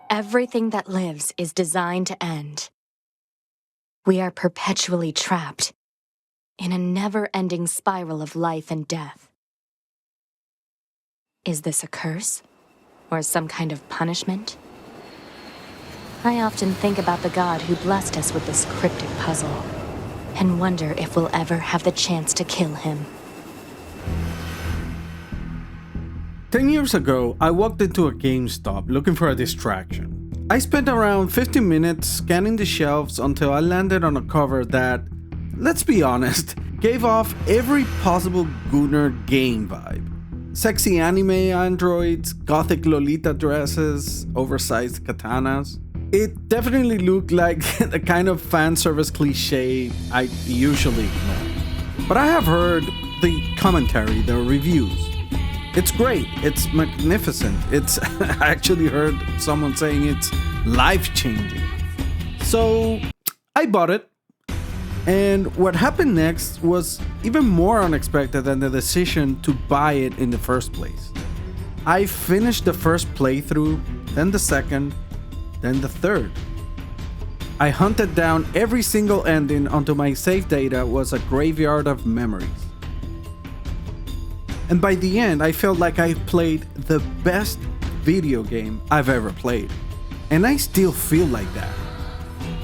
Everything that lives is designed to end. We are perpetually trapped in a never-ending spiral of life and death. Is this a curse? Or some kind of punishment? I often think about the god who blessed us with this cryptic puzzle, and wonder if we'll ever have the chance to kill him. 10 years ago, I walked into a GameStop looking for a distraction. I spent around 15 minutes scanning the shelves until I landed on a cover that, let's be honest, gave off every possible Gunnar game vibe. Sexy anime androids, gothic Lolita dresses, oversized katanas. It definitely looked like the kind of fan service cliche I usually ignore. But I have heard the commentary, the reviews. It's great, it's magnificent, I actually heard someone saying it's life-changing. So I bought it, and what happened next was even more unexpected than the decision to buy it in the first place. I finished the first playthrough, then the second, then the third. I hunted down every single ending until my save data was a graveyard of memories. And by the end, I felt like I played the best video game I've ever played. And I still feel like that.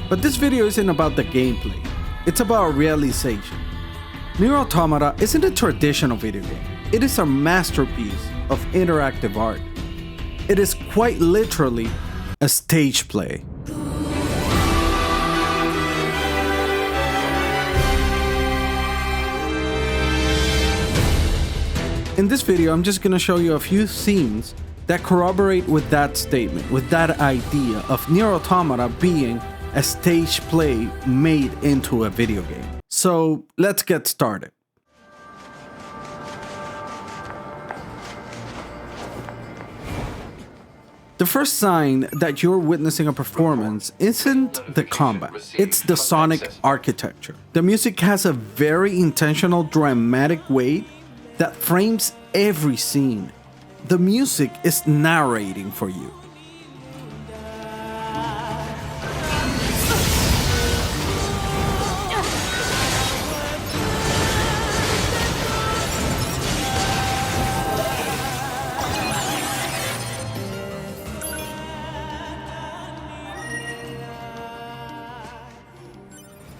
But this video isn't about the gameplay. It's about realization. NieR Automata isn't a traditional video game. It is a masterpiece of interactive art. It is quite literally a stage play. In this video, I'm just gonna show you a few scenes that corroborate with that statement, with that idea of NieR Automata being a stage play made into a video game. So let's get started. The first sign that you're witnessing a performance isn't the combat, it's the sonic architecture. The music has a very intentional dramatic weight that frames every scene. The music is narrating for you.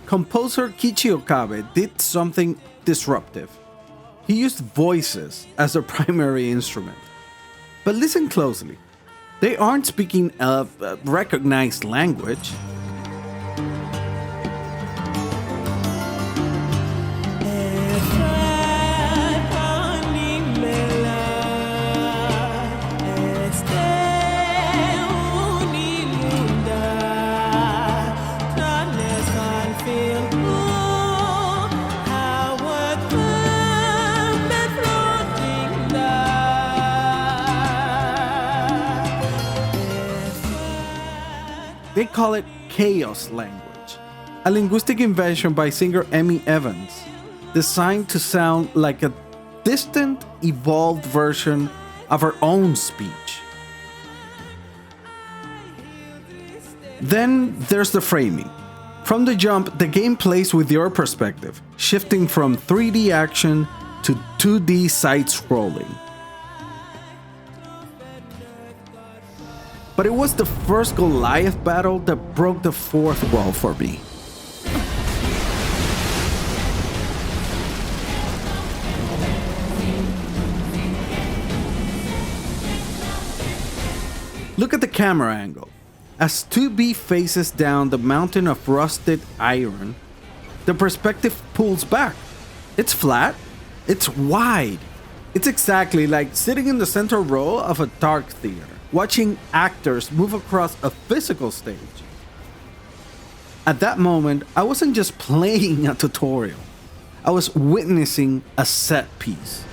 Composer Keiichi Okabe did something disruptive. He used voices as a primary instrument. But listen closely. They aren't speaking a recognized language. They call it chaos language, a linguistic invention by singer Amy Evans, designed to sound like a distant, evolved version of her own speech. Then there's the framing. From the jump, the game plays with your perspective, shifting from 3D action to 2D side-scrolling. But it was the first Goliath battle that broke the fourth wall for me. Look at the camera angle. As 2B faces down the mountain of rusted iron, the perspective pulls back. It's flat, it's wide. It's exactly like sitting in the center row of a dark theater, watching actors move across a physical stage. At that moment, I wasn't just playing a tutorial. I was witnessing a set piece.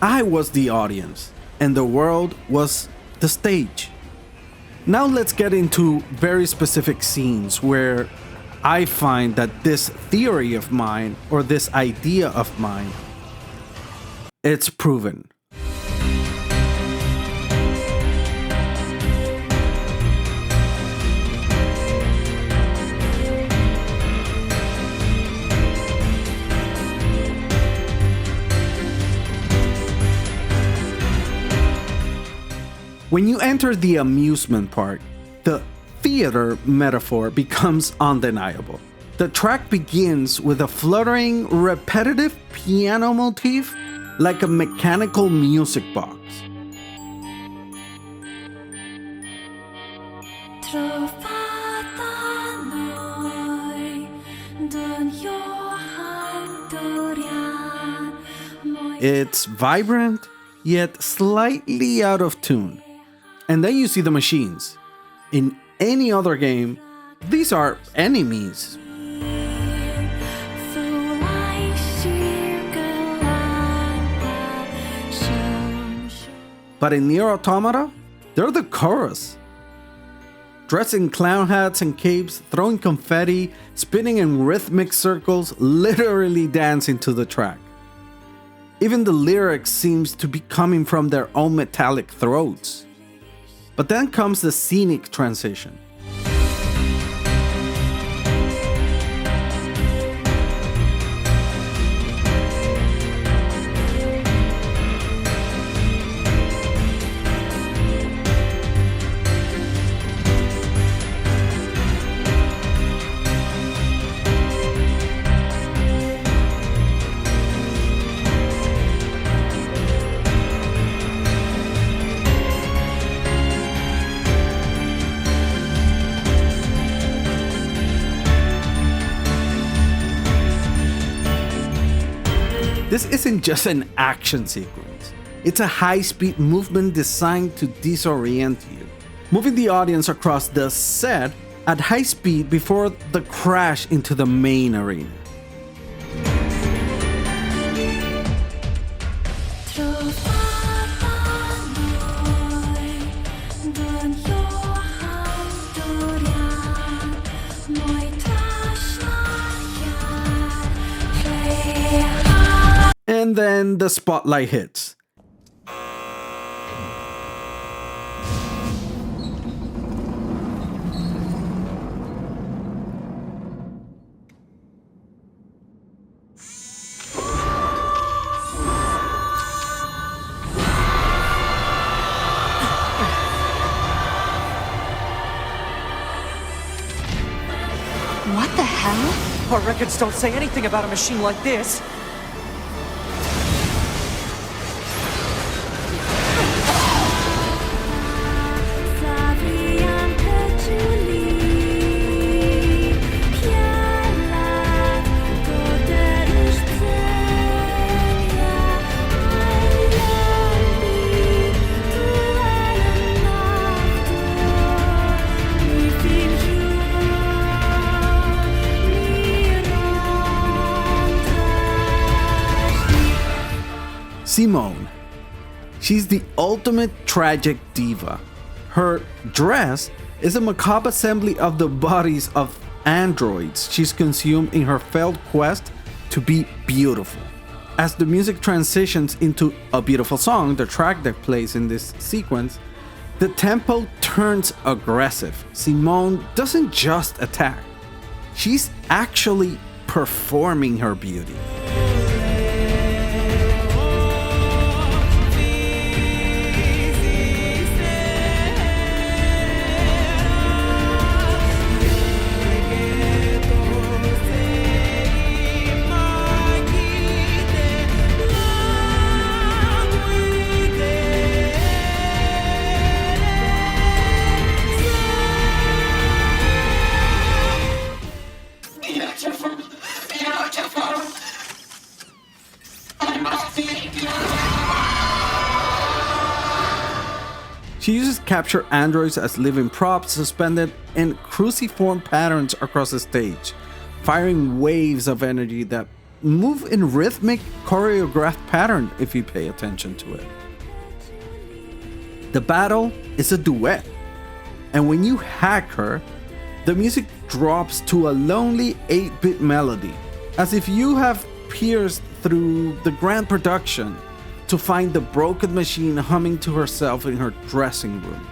I was the audience, and the world was the stage. Now let's get into very specific scenes where I find that this theory of mine, or this idea of mine, it's proven. When you enter the amusement park, the theater metaphor becomes undeniable. The track begins with a fluttering, repetitive piano motif like a mechanical music box. It's vibrant, yet slightly out of tune. And then you see the machines. In any other game, these are enemies. But in NieR Automata, they're the chorus. Dressed in clown hats and capes, throwing confetti, spinning in rhythmic circles, literally dancing to the track. Even the lyrics seems to be coming from their own metallic throats. But then comes the scenic transition. This isn't just an action sequence. It's a high-speed movement designed to disorient you, moving the audience across the set at high speed before the crash into the main arena. And then the spotlight hits. What the hell? Our records don't say anything about a machine like this. Simone. She's the ultimate tragic diva. Her dress is a macabre assembly of the bodies of androids she's consumed in her failed quest to be beautiful. As the music transitions into a beautiful song, the track that plays in this sequence, the tempo turns aggressive. Simone doesn't just attack, she's actually performing her beauty. She uses captured androids as living props suspended in cruciform patterns across the stage, firing waves of energy that move in rhythmic, choreographed pattern if you pay attention to it. The battle is a duet. and when you hack her, the music drops to a lonely 8-bit melody, as if you have pierced through the grand production to find the broken machine humming to herself in her dressing room.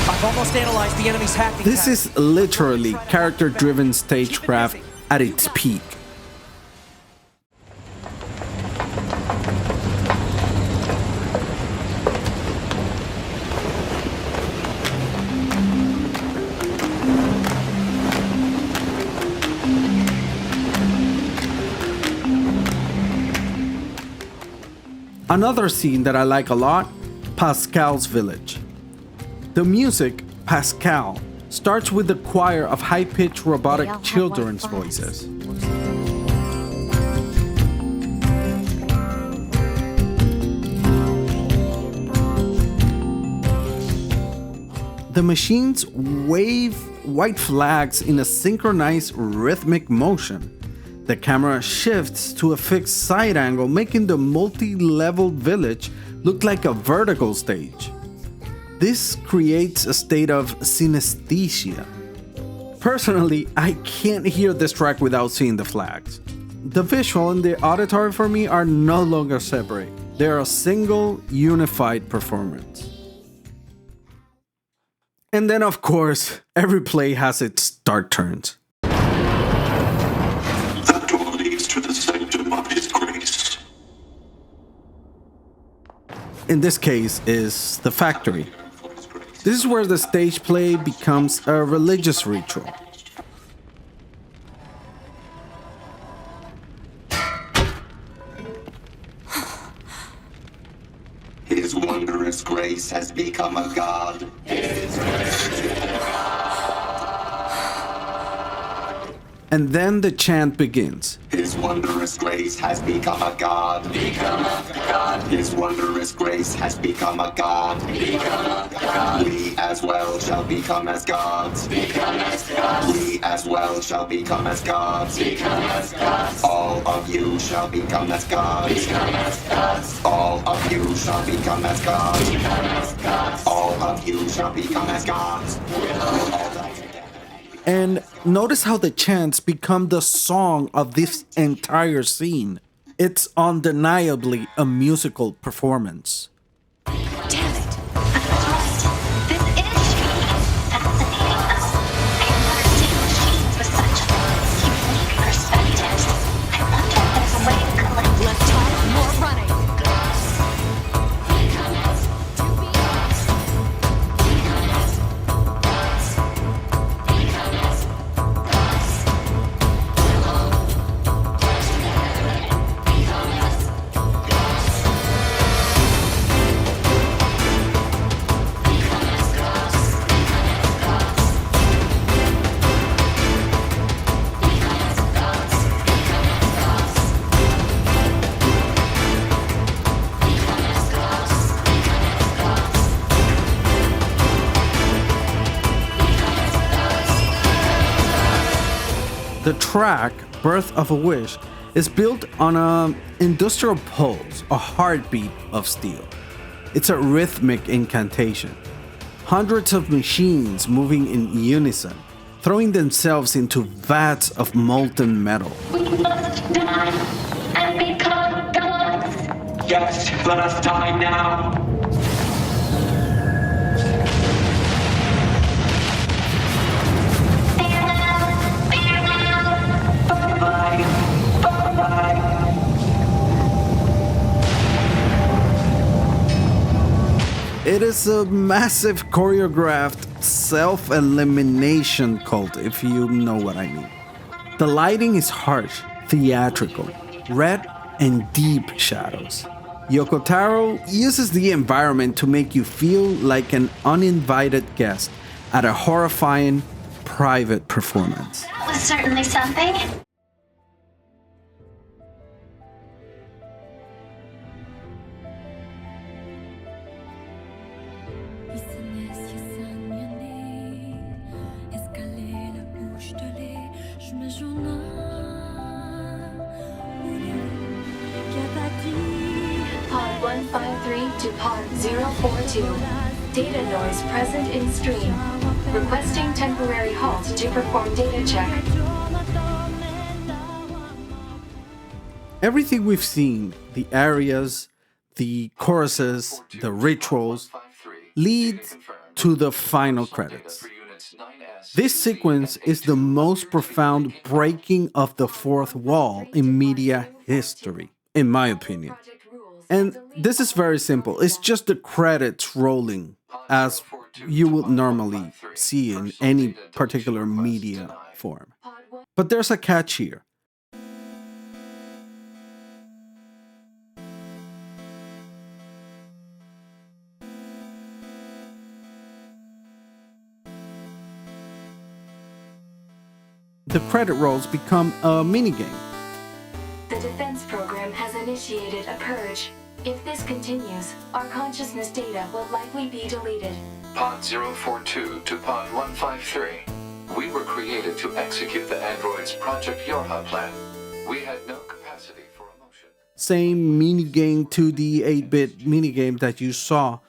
I've almost analyzed the enemy's hacking. This is literally character-driven stagecraft at its peak. Another scene that I like a lot, Pascal's village. The music, Pascal, starts with the choir of high-pitched robotic children's voices. The machines wave white flags in a synchronized rhythmic motion. The camera shifts to a fixed side angle, making the multi-leveled village look like a vertical stage. This creates a state of synesthesia. Personally, I can't hear this track without seeing the flags. The visual and the auditory for me are no longer separate. They're a single, unified performance. And then, of course, every play has its dark turns. That door leads to the sanctum of His grace. In this case is the factory. This is where the stage play becomes a religious ritual. His wondrous grace has become a god. And then the chant begins. His wondrous grace has become a god. His wondrous grace has become a god. We as well shall become as gods. We as well shall become as gods. All of you shall become as gods. All of you shall become as gods. All of you shall become as gods. And notice how the chants become the song of this entire scene. It's undeniably a musical performance. Damn it! This is fascinating us. I have never seen machines with such unique perspectives. I wonder if there's a way to collect left time, more running. The track, Birth of a Wish, is built on an industrial pulse, a heartbeat of steel. It's a rhythmic incantation. Hundreds of machines moving in unison, throwing themselves into vats of molten metal. We must die and become gods. Yes, let us die now. Farewell. Bye-bye. It is a massive choreographed self-elimination cult, if you know what I mean. The lighting is harsh, theatrical, red and deep shadows. Yoko Taro uses the environment to make you feel like an uninvited guest at a horrifying private performance. That was certainly something. Pod 153 to Pod 042. Data noise present in stream. Requesting temporary halt to perform data check. Everything we've seen, the areas, the choruses, the rituals, lead to the final credits. This sequence is the most profound breaking of the fourth wall in media history, in my opinion. And this is very simple. It's just the credits rolling, as you would normally see in any particular media form. But there's a catch here. The credit rolls become a minigame. The defense program has initiated a purge. If this continues, our consciousness data will likely be deleted. Pod 042 to Pod 153. We were created to execute the android's Project Yorha plan. We had no capacity for emotion. Same minigame to the 8-bit minigame that you saw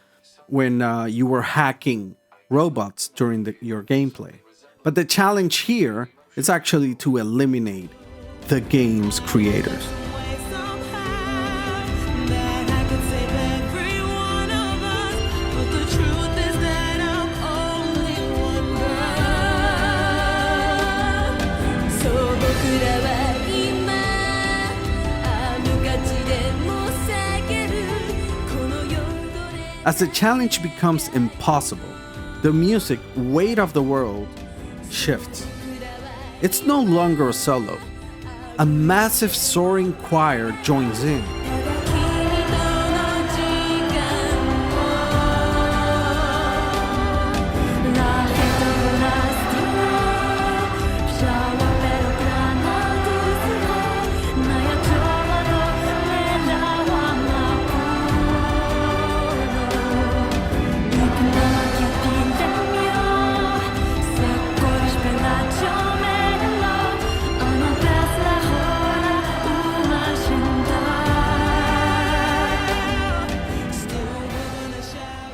when you were hacking robots during your gameplay. But the challenge here is actually to eliminate the game's creators. As the challenge becomes impossible, the music weight of the world shifts. It's no longer a solo. A massive soaring choir joins in.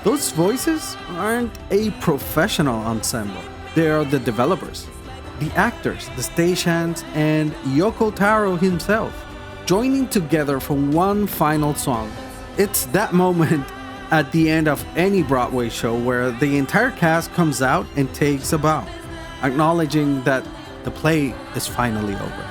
Those voices aren't a professional ensemble. They are the developers, the actors, the stagehands, and Yoko Taro himself, joining together for one final song. It's that moment at the end of any Broadway show where the entire cast comes out and takes a bow, acknowledging that the play is finally over.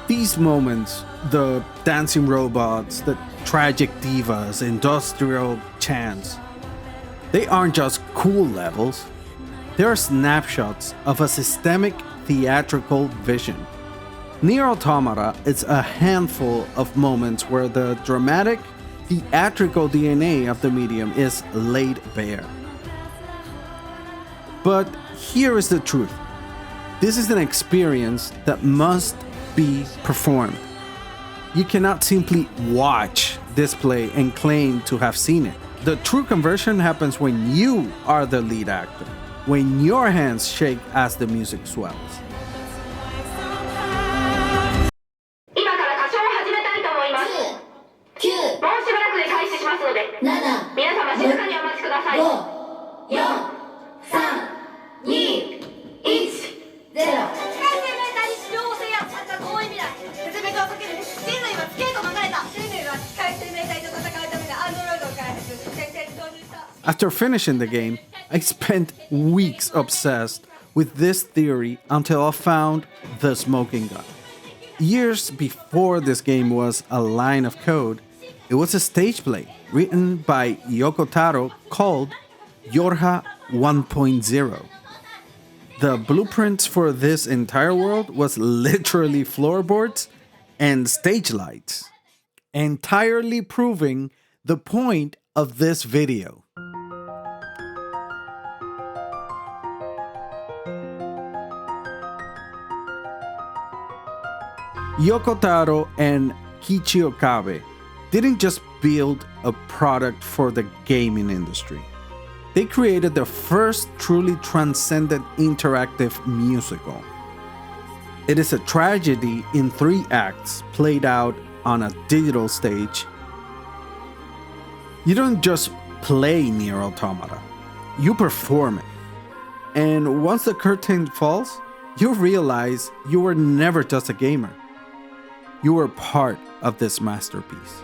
These moments, the dancing robots, the tragic divas, industrial chants, they aren't just cool levels. They are snapshots of a systemic theatrical vision. NieR Automata is a handful of moments where the dramatic, theatrical DNA of the medium is laid bare. But here is the truth. This is an experience that must be performed. You cannot simply watch this play and claim to have seen it. The true conversion happens when you are the lead actor, when your hands shake as the music swells. 今から歌唱を始めたいと思います。もうしばらくで開始しますので、皆様静かにお待ちください。5、4、3、2、1、0。After finishing the game, I spent weeks obsessed with this theory until I found the smoking gun. Years before this game was a line of code, it was a stage play written by Yoko Taro called Yorha 1.0. The blueprints for this entire world was literally floorboards and stage lights, entirely proving the point of this video. Yoko Taro and Keiichi Okabe didn't just build a product for the gaming industry. They created the first truly transcendent interactive musical. It is a tragedy in 3 acts played out on a digital stage. You don't just play NieR Automata, you perform it. And once the curtain falls, you realize you were never just a gamer. You were part of this masterpiece.